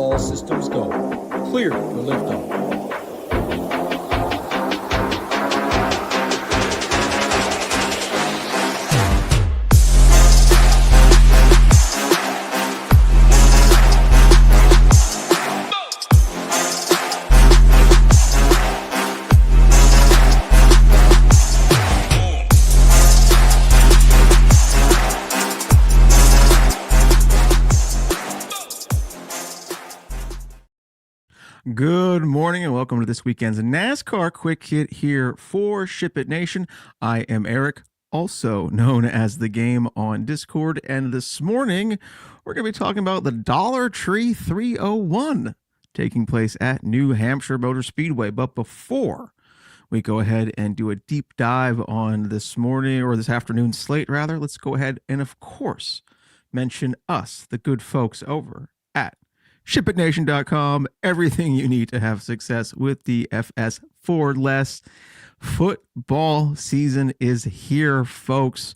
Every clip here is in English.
All systems go. Clear for liftoff. Good morning and welcome to this weekend's NASCAR Quick Hit here for Ship It Nation. I am Erik, also known as TheGame on Discord, and this morning we're going to be talking about the Dollar Tree 301 taking place at New Hampshire Motor Speedway. But before we go ahead and do a deep dive on this morning or this afternoon slate, rather, let's go ahead and, of course, mention us, the good folks over at ShipItNation.com, everything you need to have success with DFS for less. Football season is here, folks.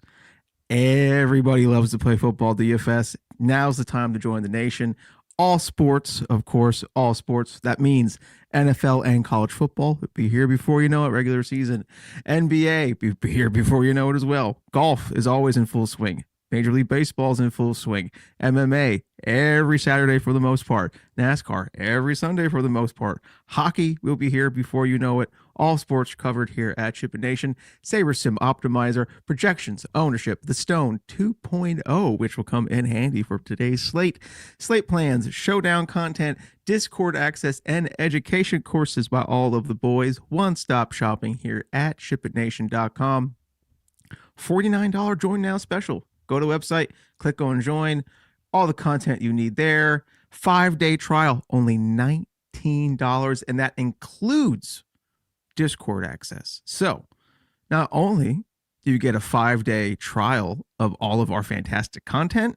Everybody loves to play football DFS. Now's the time to join the nation. All sports, of course, all sports. That means NFL and college football. It'll be here before you know it, regular season. NBA, be here before you know it as well. Golf is always in full swing. Major League Baseball's in full swing. MMA every Saturday for the most part. NASCAR every Sunday for the most part. Hockey will be here before you know it. All sports covered here at Ship It Nation. Saber Sim Optimizer, projections, ownership, the Stone 2.0, which will come in handy for today's slate. Slate plans, showdown content, Discord access, and education courses by all of the boys. One-stop shopping here at ShipItNation.com. $49 Join Now special. Go to the website, click on join, all the content you need there. 5-day trial, only $19, and that includes Discord access. So not only do you get a 5-day trial of all of our fantastic content,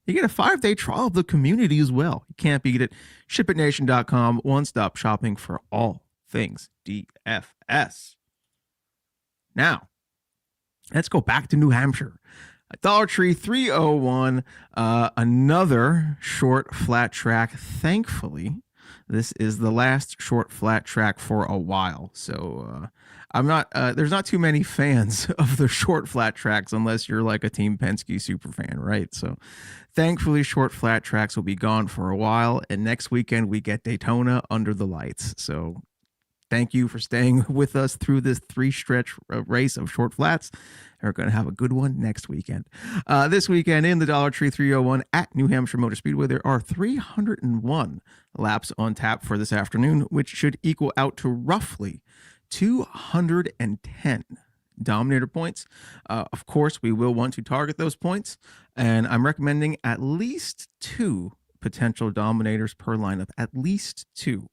you get a 5-day trial of the community as well. You can't beat it. ShipItNation.com, one-stop shopping for all things DFS. Now, let's go back to New Hampshire. Dollar Tree 301, another short flat track. Thankfully, this is the last short flat track for a while. So there's not too many fans of the short flat tracks unless you're like a Team Penske super fan, right? So thankfully, short flat tracks will be gone for a while. And next weekend, we get Daytona under the lights. So thank you for staying with us through this 3-stretch race of short flats. We're going to have a good one next weekend. This weekend in the Dollar Tree 301 at New Hampshire Motor Speedway, there are 301 laps on tap for this afternoon, which should equal out to roughly 210 Dominator points. Of course, we will want to target those points, and I'm recommending at least 2 potential Dominators per lineup. At least two.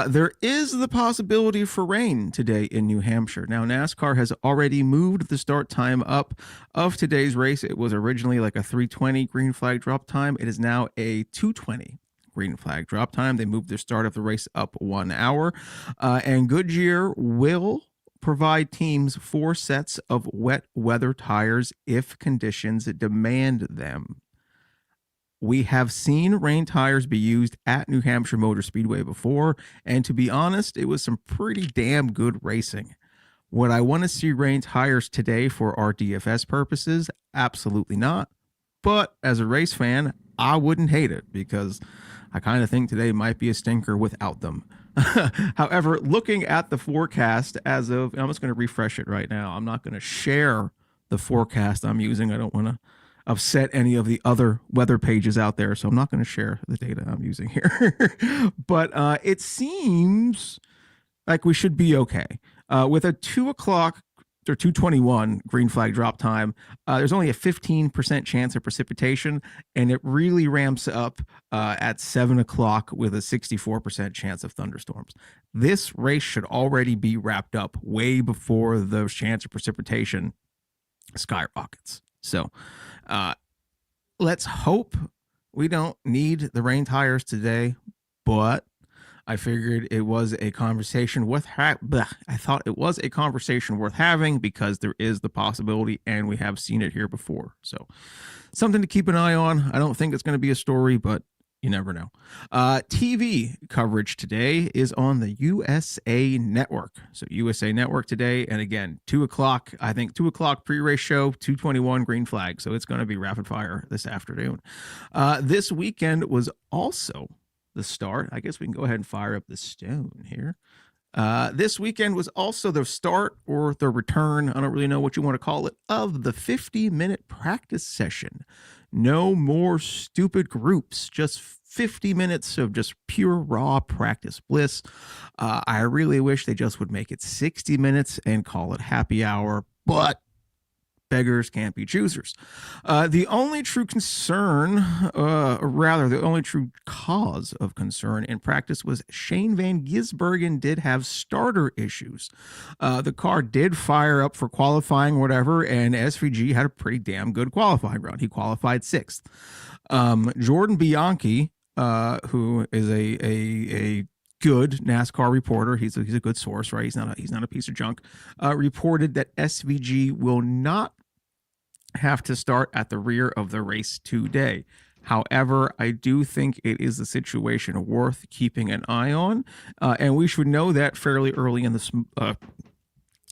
There is the possibility for rain today in New Hampshire. Now, NASCAR has already moved the start time up of today's race. It was originally like a 3:20 green flag drop time. It is now a 2:20 green flag drop time. They moved the start of the race up 1 hour. And Goodyear will provide teams 4 sets of wet weather tires if conditions demand them. We have seen rain tires be used at New Hampshire Motor Speedway before, and to be honest, it was some pretty damn good racing. Would I want to see rain tires today for our DFS purposes? Absolutely not. But as a race fan, I wouldn't hate it because I kind of think today might be a stinker without them. However, looking at the forecast as of, I'm just going to refresh it right now. I'm not going to share the forecast I'm using. I don't want to upset any of the other weather pages out there, so I'm not going to share the data I'm using here. But it seems like we should be okay. With a 2 o'clock or 2:21 green flag drop time, there's only a 15% chance of precipitation, and it really ramps up at 7 o'clock with a 64% chance of thunderstorms. This race should already be wrapped up way before the chance of precipitation skyrockets. So let's hope we don't need the rain tires today, but I figured it was a conversation worth having because there is the possibility, and we have seen it here before. So something to keep an eye on. I don't think it's going to be a story, but You never know. TV coverage today is on the USA Network. So USA Network today, and again, 2 o'clock, I think 2 o'clock pre-race show, 2:21 green flag. So it's going to be rapid fire this afternoon. This weekend was also the start. I guess we can go ahead and fire up the stone here. This weekend was also the start or the return, I don't really know what you want to call it, of the 50-minute practice session. No more stupid groups, just 50 minutes of just pure raw practice bliss. I really wish they just would make it 60 minutes and call it happy hour, but beggars can't be choosers. The only true concern, the only true cause of concern in practice was Shane Van Gisbergen did have starter issues. The car did fire up for qualifying, whatever, and SVG had a pretty damn good qualifying run. He qualified 6th. Jordan Bianchi, who is a good NASCAR reporter, he's a good source, right? He's not a piece of junk. Reported that SVG will not have to start at the rear of the race today. However, I do think it is a situation worth keeping an eye on, and we should know that fairly early in the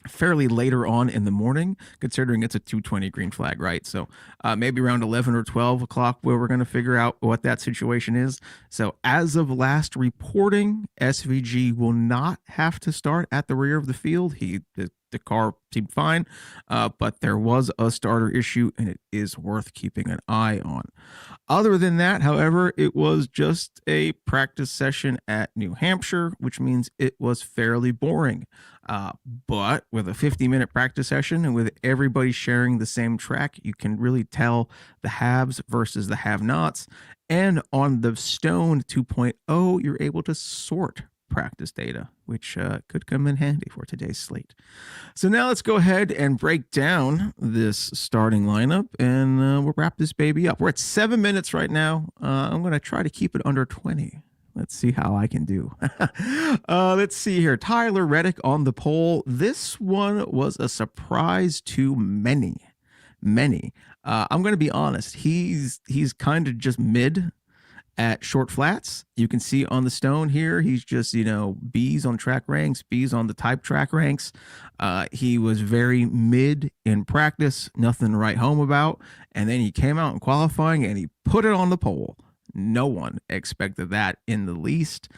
fairly later on in the morning, considering it's a 2:20 green flag, right? So maybe around 11 or 12 o'clock where we're going to figure out what that situation is. So as of last reporting, SVG will not have to start at the rear of the field. The car seemed fine, but there was a starter issue, and it is worth keeping an eye on. Other than that, however, it was just a practice session at New Hampshire, which means it was fairly boring. But with a 50-minute practice session and with everybody sharing the same track, you can really tell the haves versus the have-nots. And on the Stone 2.0, you're able to sort practice data, which could come in handy for today's slate. So now let's go ahead and break down this starting lineup, and we'll wrap this baby up. We're at 7 minutes right now. I'm going to try to keep it under 20. Let's see how I can do. Let's see here. Tyler Reddick on the pole. This one was a surprise to many. I'm going to be honest. He's kind of just mid at short flats. You can see on the Stone here, he's just, B's on track ranks, B's on the type track ranks. He was very mid in practice, nothing to write home about. And then he came out in qualifying and he put it on the pole. No one expected that in the least.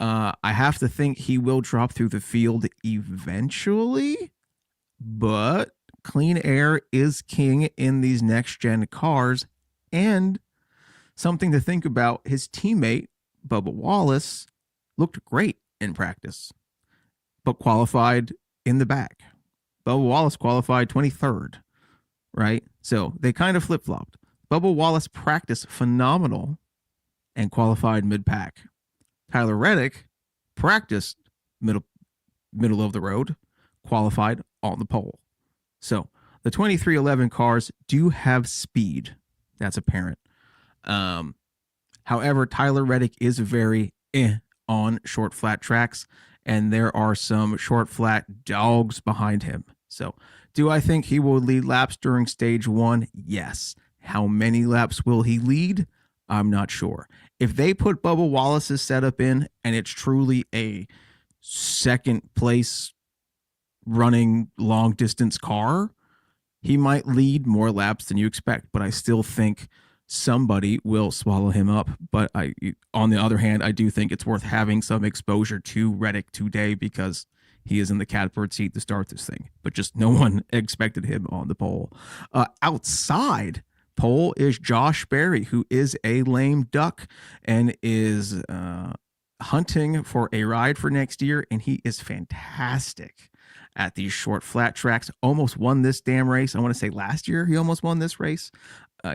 I have to think he will drop through the field eventually, but clean air is king in these next-gen cars. And something to think about, his teammate, Bubba Wallace, looked great in practice, but qualified in the back. Bubba Wallace qualified 23rd, right? So they kind of flip-flopped. Bubba Wallace practiced phenomenal and qualified mid-pack. Tyler Reddick practiced middle of the road, qualified on the pole. So the 2311 cars do have speed. That's apparent. However, Tyler Reddick is very on short flat tracks, and there are some short flat dogs behind him. So do I think he will lead laps during stage 1? Yes. How many laps will he lead? I'm not sure. If they put Bubba Wallace's setup in and it's truly a second place running long distance car, he might lead more laps than you expect, but I still think somebody will swallow him up. But on the other hand, I do think it's worth having some exposure to Reddick today because he is in the catbird seat to start this thing, but just no one expected him on the pole. Outside pole is Josh Berry, who is a lame duck and is hunting for a ride for next year, and he is fantastic at these short flat tracks. Almost won this damn race. I want to say last year he almost won this race.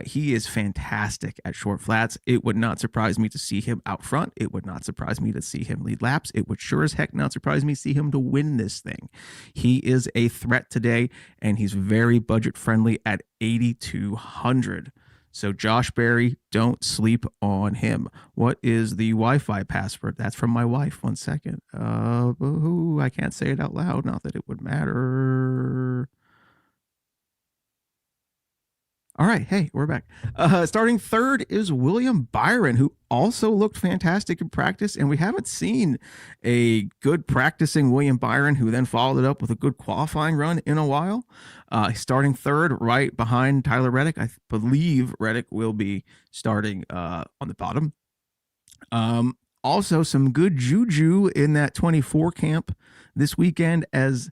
He is fantastic at short flats. It would not surprise me to see him out front. It would not surprise me to see him lead laps. It would sure as heck not surprise me to see him to win this thing. He is a threat today, and he's very budget friendly at 8,200. So Josh Berry, don't sleep on him. What is the Wi-Fi password? That's from my wife. 1 second. I can't say it out loud. Not that it would matter. All right. Hey, we're back. Starting third is William Byron, who also looked fantastic in practice. And we haven't seen a good practicing William Byron, who then followed it up with a good qualifying run in a while. Starting third, right behind Tyler Reddick. I believe Reddick will be starting on the bottom. Also, some good juju in that 24 camp this weekend as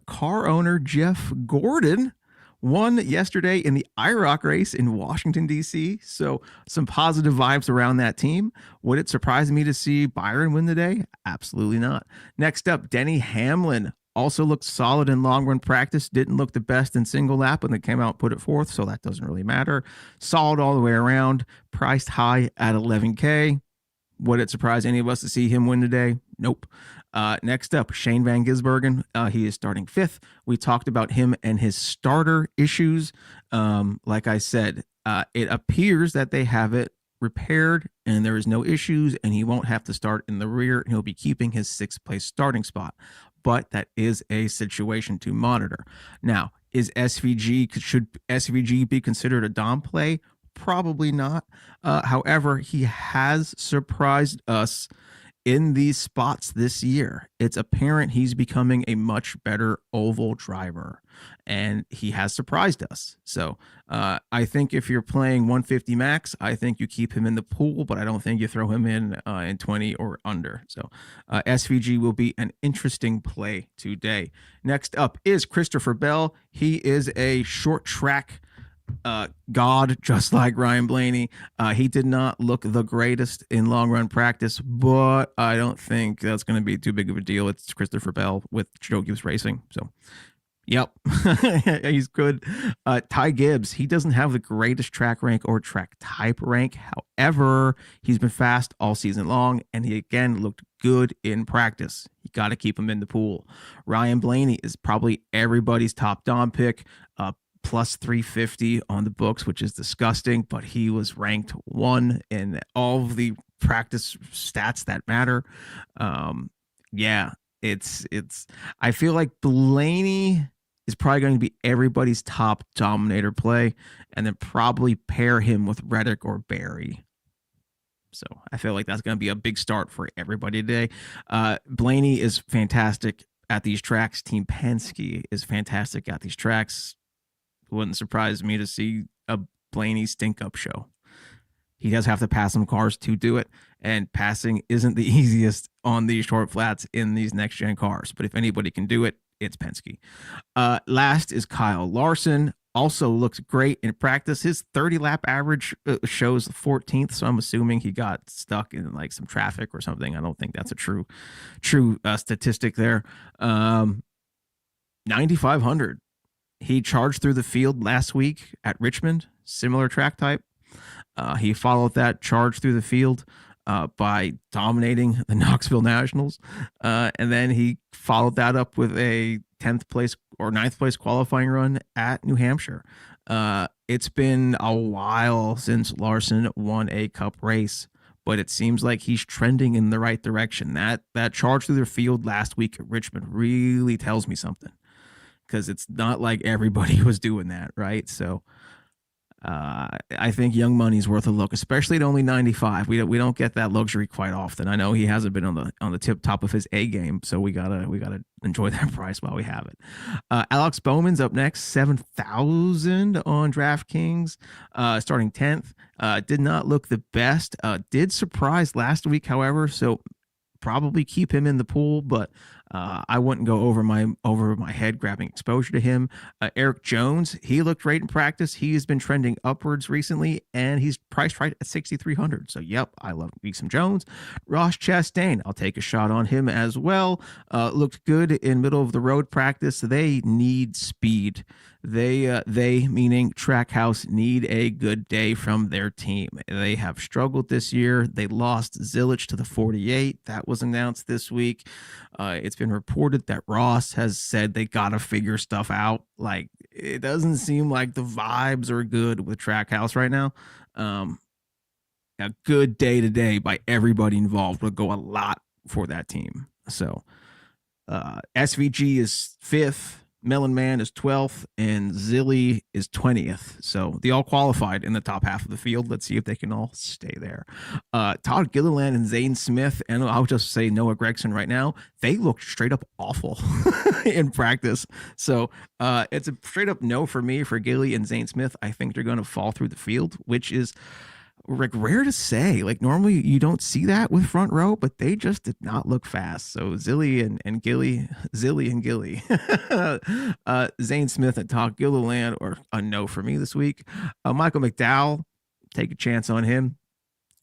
car owner Jeff Gordon won yesterday in the IROC race in Washington, D.C. So some positive vibes around that team. Would it surprise me to see Byron win the day? Absolutely not. Next up, Denny Hamlin also looked solid in long run practice. Didn't look the best in single lap when they came out and put it fourth, so that doesn't really matter. Solid all the way around. Priced high at $11K. Would it surprise any of us to see him win today? Nope. Next up, Shane Van Gisbergen. He is starting fifth. We talked about him and his starter issues. Like I said, it appears that they have it repaired and there is no issues, and he won't have to start in the rear, and he'll be keeping his sixth place starting spot. But that is a situation to monitor. Now, should SVG be considered a Dom play? Probably not. However, he has surprised us in these spots this year. It's apparent he's becoming a much better oval driver, and he has surprised us. So I think if you're playing 150 max, I think you keep him in the pool, but I don't think you throw him in 20 or under. So SVG will be an interesting play today. Next up is Christopher Bell. He is a short track god, just like Ryan Blaney. He did not look the greatest in long run practice, but I don't think that's going to be too big of a deal. It's Christopher Bell with Joe Gibbs Racing. So, yep, he's good. Ty Gibbs, he doesn't have the greatest track rank or track type rank. However, he's been fast all season long, and he again looked good in practice. You got to keep him in the pool. Ryan Blaney is probably everybody's top Dom pick. Plus 350 on the books, which is disgusting, but he was ranked 1 in all of the practice stats that matter. It's I feel like Blaney is probably going to be everybody's top Dominator play, and then probably pair him with Reddick or Barry. So I feel like that's going to be a big start for everybody today. Blaney is fantastic at these tracks. Team Penske is fantastic at these tracks. Wouldn't surprise me to see a Blaney stink up show. He does have to pass some cars to do it, and passing isn't the easiest on these short flats in these next gen cars. But if anybody can do it, it's Penske. Last is Kyle Larson. Also looks great in practice. His 30 lap average shows 14th, so I'm assuming he got stuck in like some traffic or something. I don't think that's a true statistic there. 9,500. He charged through the field last week at Richmond, similar track type. He followed that charge through the field by dominating the Knoxville Nationals. And then he followed that up with a 10th place or 9th place qualifying run at New Hampshire. It's been a while since Larson won a cup race, but it seems like he's trending in the right direction. That charge through the field last week at Richmond really tells me something, because it's not like everybody was doing that, right? So I think Young Money's worth a look, especially at only 95. We don't get that luxury quite often. I know he hasn't been on the tip top of his A game, so we gotta enjoy that price while we have it. Alex Bowman's up next, 7,000 on DraftKings, starting 10th. Did not look the best. Did surprise last week, however, so probably keep him in the pool, but I wouldn't go over my head grabbing exposure to him. Erik Jones, he looked great in practice. He has been trending upwards recently, and he's priced right at 6,300. So, yep, I love me some Jones. Ross Chastain, I'll take a shot on him as well. Looked good in middle of the road practice. They need speed. They meaning Trackhouse, need a good day from their team. They have struggled this year. They lost Zilich to the 48. That was announced this week. It's been reported that Ross has said they got to figure stuff out. Like, it doesn't seem like the vibes are good with Trackhouse right now. A good day today by everybody involved would go a lot for that team. So SVG is 5th. Melon Man is 12th, and Zilly is 20th. So they all qualified in the top half of the field. Let's see if they can all stay there. Todd Gilliland and Zane Smith, and I'll just say Noah Gragson right now, they looked straight up awful in practice. So it's a straight up no for me for Gilly and Zane Smith. I think they're going to fall through the field, which is like rare to say. Like normally you don't see that with front row, but they just did not look fast. So Zilly and Gilly, Zane Smith and Todd Gilliland are a no for me this week. Michael McDowell, take a chance on him.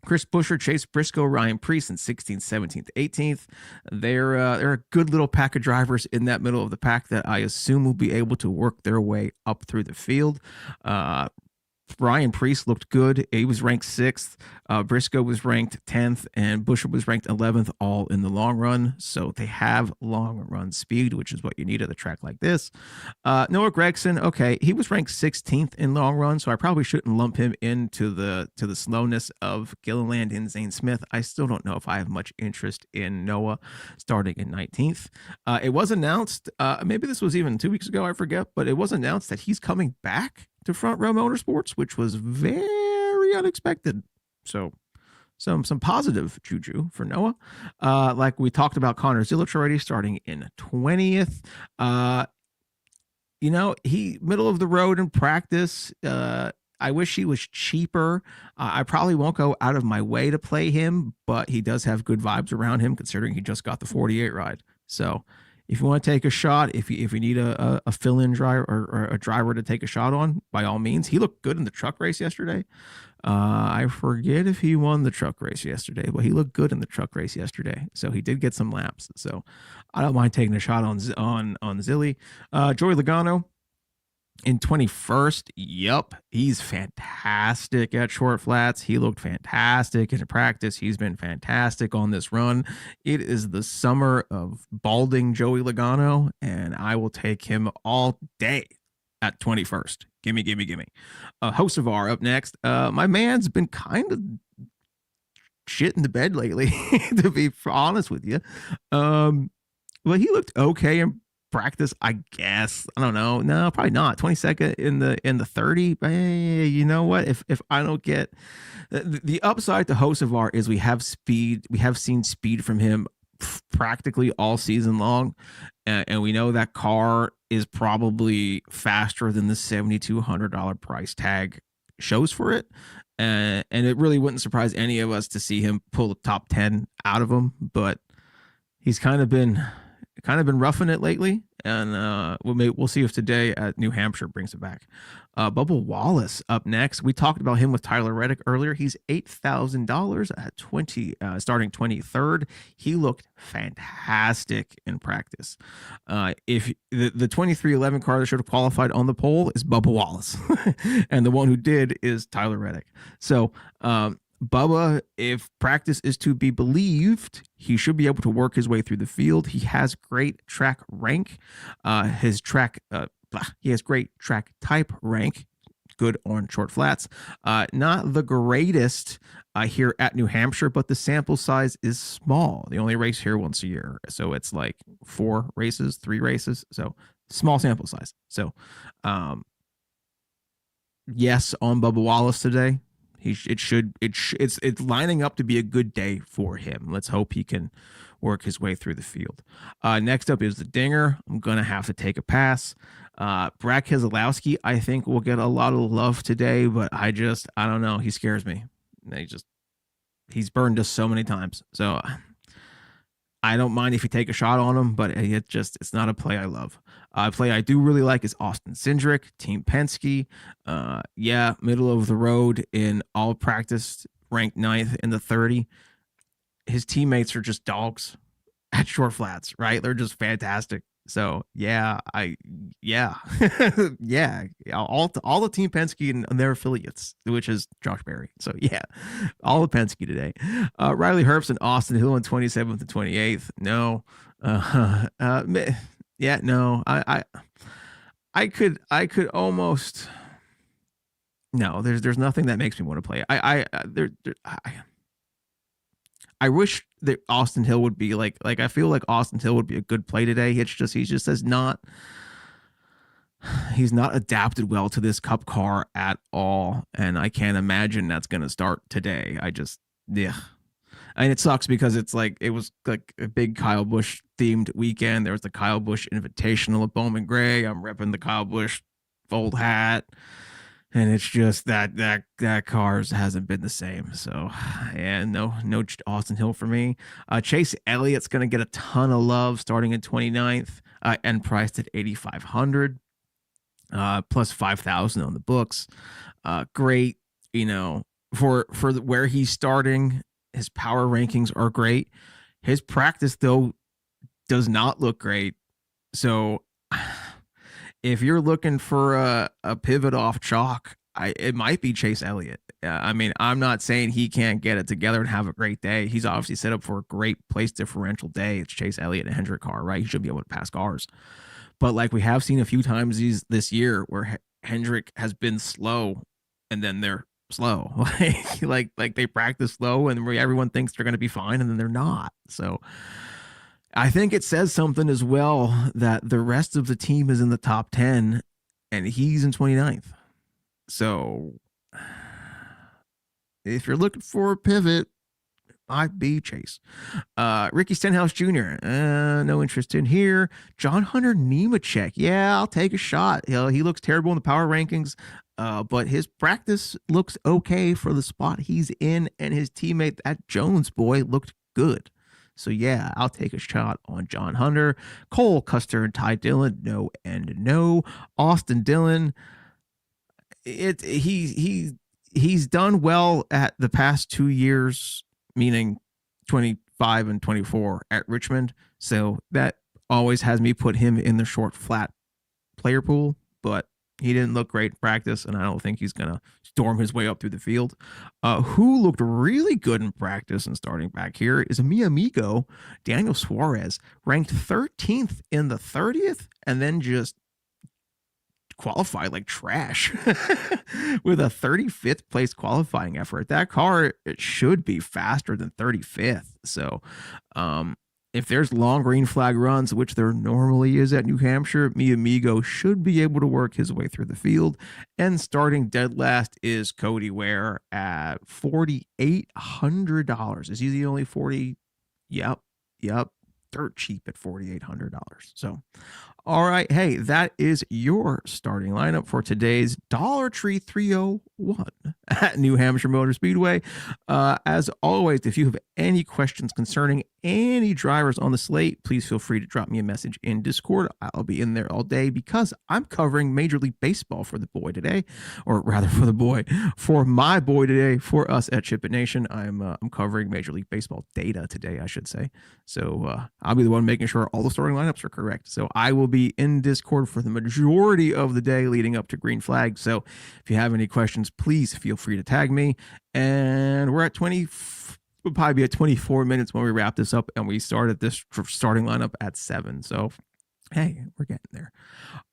Chris Buescher, Chase Briscoe, Ryan Preece in 16th, 17th, 18th. They're a good little pack of drivers in that middle of the pack that I assume will be able to work their way up through the field. Ryan Preece looked good. He was ranked 6th. Briscoe was ranked 10th, and Buescher was ranked 11th, all in the long run. So they have long run speed, which is what you need at a track like this. Noah Gragson, okay, he was ranked 16th in long run, so I probably shouldn't lump him into the slowness of Gilliland and Zane Smith. I still don't know if I have much interest in Noah starting in 19th. It was announced, maybe this was even 2 weeks ago, I forget, but it was announced that he's coming back to Front Row Motorsports, which was very unexpected. So some positive juju for Noah. Like we talked about Connor Zilic already, starting in 20th. He middle of the road in practice. I wish he was cheaper. I probably won't go out of my way to play him, but he does have good vibes around him considering he just got the 48 ride. So if you want to take a shot, if you need a fill-in driver or a driver to take a shot on, by all means. He looked good in the truck race yesterday. I forget if he won the truck race yesterday, but he looked good in the truck race yesterday. So he did get some laps. So I don't mind taking a shot on Zilly. Joey Logano in 21st. Yup, he's fantastic at short flats. He looked fantastic in practice. He's been fantastic on this run. It is the summer of balding Joey Logano, and I will take him all day at 21st. Gimme. Hocevar up next. My man's been kind of shit in the bed lately, to be honest with you. Well, he looked okay in practice, I guess. I don't know. No, probably not. 22nd in the 30. But hey, you know what? If I don't get the upside to Hocevar is we have speed. We have seen speed from him practically all season long, and we know that car is probably faster than the $7,200 price tag shows for it. And it really wouldn't surprise any of us to see him pull the top 10 out of him, but he's kind of been roughing it lately, and we'll see if today at New Hampshire brings it back. Bubba Wallace up next. We talked about him with Tyler Reddick earlier. He's $8,000 at starting 23rd. He looked fantastic in practice. If the 2311 car that should have qualified on the pole is Bubba Wallace, and the one who did is Tyler Reddick. So Bubba, if practice is to be believed, he should be able to work his way through the field. He has great track rank. He has great track type rank. Good on short flats. Not the greatest here at New Hampshire, but the sample size is small. They only race here once a year. So it's like 3 races. So small sample size. So yes, on Bubba Wallace today. It's lining up to be a good day for him. Let's hope he can work his way through the field. Next up is the Dinger. I'm gonna have to take a pass. Brad Keselowski, I think, will get a lot of love today, but I don't know. He scares me. He's burned us so many times. So I don't mind if you take a shot on him, but it's not a play I love. A play I do really like is Austin Cindric, Team Penske. Middle of the road in all practice, ranked 9th in the 30. His teammates are just dogs at short flats, right? They're just fantastic. So yeah. All the Team Penske and their affiliates, which is Josh Berry. So yeah, all the Penske today. Riley Herbst and Austin Hill in 27th and 28th. No. No. I could almost. No, there's nothing that makes me want to play. I wish that Austin Hill would be like I feel like Austin Hill would be a good play today. He just has not he's not adapted well to this Cup car at all, and I can't imagine that's going to start today. Yeah. And it sucks because it was like a big Kyle Busch themed weekend. There was the Kyle Busch Invitational at Bowman Gray. I'm repping the Kyle Busch old hat, and it's just that cars hasn't been the same. So, and no Austin Hill for me. Chase Elliott's going to get a ton of love starting in 29th and priced at 8,500, plus 5,000 on the books. Great, for where he's starting. His power rankings are great. His practice, though, does not look great. So if you're looking for a pivot off chalk, it might be Chase Elliott. I mean, I'm not saying he can't get it together and have a great day. He's obviously set up for a great place differential day. It's Chase Elliott and Hendrick car, right? He should be able to pass cars. But like we have seen a few times this year where Hendrick has been slow and then they're slow, like they practice slow and everyone thinks they're going to be fine and then they're not. So I think it says something as well that the rest of the team is in the top 10 and he's in 29th. So if you're looking for a pivot, I'd be Chase. Ricky Stenhouse Jr. No interest in here. John Hunter Nemechek. Yeah, I'll take a shot. He looks terrible in the power rankings. But his practice looks okay for the spot he's in, and his teammate, that Jones boy, looked good. So yeah, I'll take a shot on John Hunter. Cole Custer and Ty Dillon, no and no. Austin Dillon, he's done well at the past 2 years, meaning 25 and 24 at Richmond. So that always has me put him in the short flat player pool, but he didn't look great in practice, and I don't think he's going to storm his way up through the field. Who looked really good in practice and starting back here is mi amigo, Daniel Suarez, ranked 13th in the 30th, and then just qualified like trash with a 35th place qualifying effort. That car, it should be faster than 35th. So, if there's long green flag runs, which there normally is at New Hampshire, mi amigo should be able to work his way through the field. And starting dead last is Cody Ware at $4,800. Is he the only 40? Yep. Dirt cheap at $4,800. So, all right. Hey, that is your starting lineup for today's Dollar Tree 301 at New Hampshire Motor Speedway. As always, if you have any questions concerning any drivers on the slate, please feel free to drop me a message in Discord. I'll be in there all day because I'm covering Major League Baseball for the boy today, or rather for my boy today, for us at Chip It Nation. I'm covering Major League Baseball data today, I should say. So I'll be the one making sure all the starting lineups are correct. So I will be in Discord for the majority of the day leading up to green flag. So if you have any questions, please feel free to tag me. And we're at we'll probably be at 24 minutes when we wrap this up, and we started this starting lineup at 7. So, hey, we're getting there.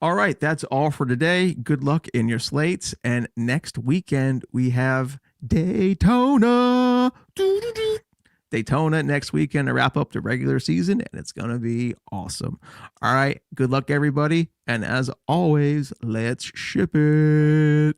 All right, that's all for today. Good luck in your slates. And next weekend, we have Daytona. Daytona next weekend to wrap up the regular season, and it's going to be awesome. All right, good luck, everybody. And as always, let's ship it.